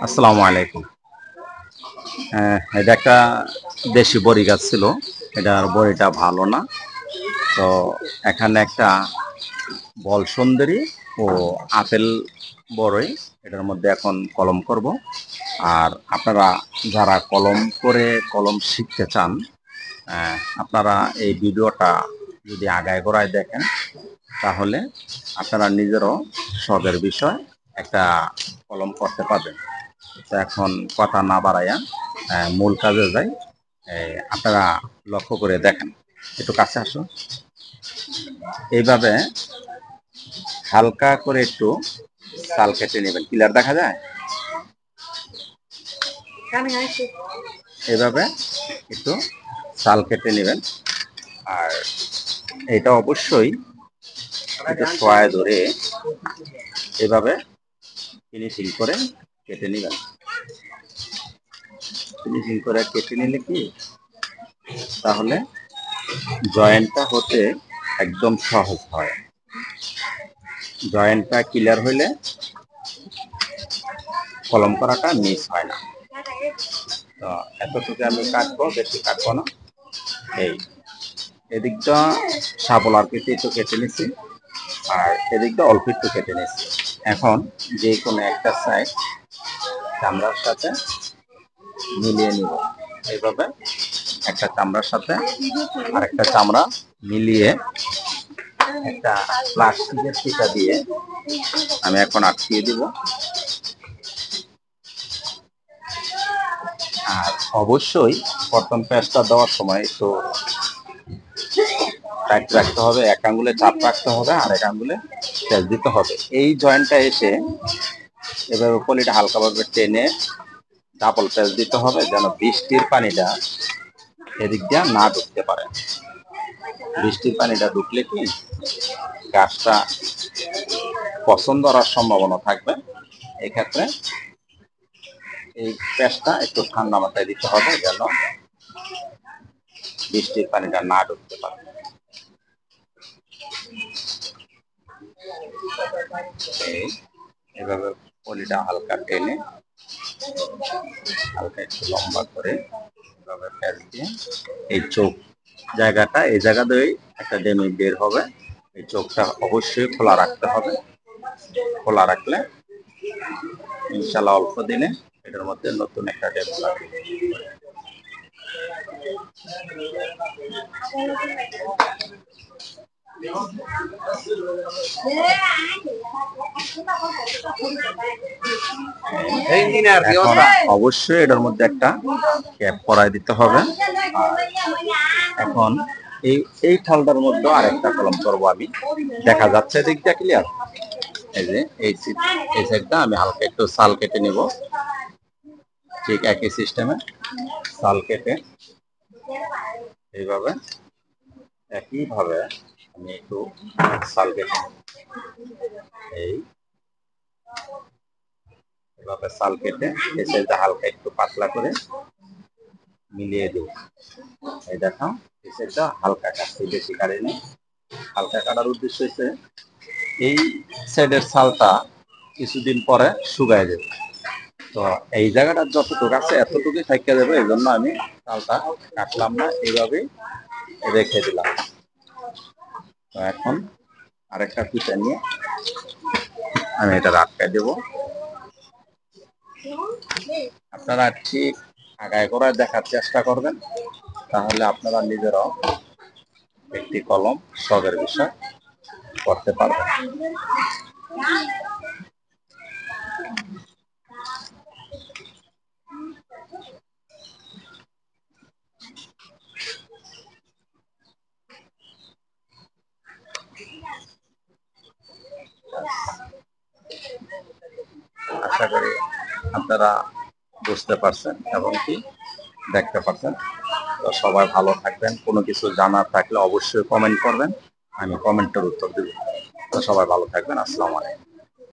আসসালামু আলাইকুম। এটা একটা দেশি বড়ি গাছ ছিল। এটার বড়িটা ভালো না। তো এখানে একটা বল সুন্দরী ও আপেল বড়ই এটার মধ্যে এখন কলম করব। আর আপনারা যারা কলম করে কলম শিখতে চান, আপনারা এই ভিডিওটা যদি আগায় গোড়ায় দেখেন, তাহলে আপনারা নিজেরও শখের বিষয় একটা কলম করতে পারবেন। তো এখন কথা না বাড়াইয়া মূল কাজে যাই। আপনারা লক্ষ্য করে দেখেন, একটু কাছে আসো। এইভাবে হালকা করে একটু চাল কেটে নেবেন। ক্লিয়ার দেখা যায়? এইভাবে একটু চাল কেটে নেবেন। আর এটা অবশ্যই একটু সহায় ধরে এভাবে ফিনিশিং করে কেটে নেবেন। ফিনিশিং করে কেটে নিলে কি, তাহলে জয়েন্টটা হতে একদম সহজ হয়। জয়েন্টটা ক্লিয়ার হইলে কলম করাটা মিস হয় না। তো এতটুকু আমি কাটবো, বেশি কাটবো না। এই এদিকটা শাপলার কেটে একটু কেটে নিচ্ছি, আর এদিকটা অল্প একটু কেটে নিচ্ছি। এখন যে কোনো একটা সাইড চামড়ার সাথে মিলিয়ে নিব। এইভাবে একটা চামড়ার সাথে আরেকটা চামড়া মিলিয়ে একটা প্লাস্টিকের ফিতা দিয়ে আমি এখন আটকিয়ে দিব। আর অবশ্যই প্রথম পেঁচটা দেওয়ার সময় একটু টাইট রাখতে হবে, এক আঙ্গুলে চাপ রাখতে হবে, আর এক আঙ্গুলে পেঁচ দিতে হবে। এই জয়েন্টটা এসে এভাবে পলিটা হালকাভাবে টেনে ডাবল পেঁচ দিতে হবে, যেন বৃষ্টির পানিটা এদিক দিয়ে না ঢুকতে পারে। বৃষ্টির পানিটা ঢুকলে কি গাছটা পছন্দ করার সম্ভাবনা থাকবে। এক্ষেত্রে এই পেঁচটা একটু ঠান্ডা মাথায় দিতে হবে, যেন বৃষ্টির পানিটা না ঢুকতে পারে। এই এভাবে পলিটা হালকা টেনে হালকা একটু লম্বা করে এভাবে প্যাচ দিয়ে এই চোখ জায়গাটা, এই জায়গা দিয়েই একটা ডেমি বের হবে। এই চোখটা অবশ্যই খোলা রাখতে হবে। খোলা রাখলে ইনশাল্লাহ অল্প দিনে এটার মধ্যে নতুন একটা ডেমি লাগবে। অবশ্যই এটার মধ্যে একটা ক্যাপ পরাই দিতে হবে। এখন এই এই ঠালটার মধ্যে আরেকটা কলম করবো আমি। দেখা যাচ্ছে দিকটা ক্লিয়ার? এই যে এই সাইডটা আমি হালকা একটু সাল কেটে নিব। ঠিক একই সিস্টেমে সাল কেটে এইভাবে একইভাবে আমি একটু সাল কেটে এই এভাবে সাল কেটে এই সাইডটা হালকা একটু পাতলা করে মিলিয়ে দেব। এই দেখো এই সাইডটা হালকা কাটছি, বেশি কাটেনি। হালকা কাটার উদ্দেশ্য হচ্ছে এই সাইডের ছালটা কিছুদিন পরে শুকায় যাবে। তো এই জায়গাটা যতটুকু আছে এতটুকুই থাইকা যাবে, এই জন্য আমি ছালটা কাটলাম না, এইভাবেই রেখে দিলাম। তো এখন আরেকটা ফিতা নিয়ে আমি এটা আটকায় দেব। আপনারা ঠিক আগায় গোড়ায় দেখার চেষ্টা করবেন, তাহলে আপনারা নিজেরাও একটি কলম শখের বিষয় করতে পারবেন। আশা করি আপনারা বুঝতে পারছেন এবং কি দেখতে পাচ্ছেন। তো সবাই ভালো থাকবেন। কোনো কিছু জানার থাকলে অবশ্যই কমেন্ট করবেন, আমি কমেন্টের উত্তর দেব। তো সবাই ভালো থাকবেন। আসসালামু আলাইকুম।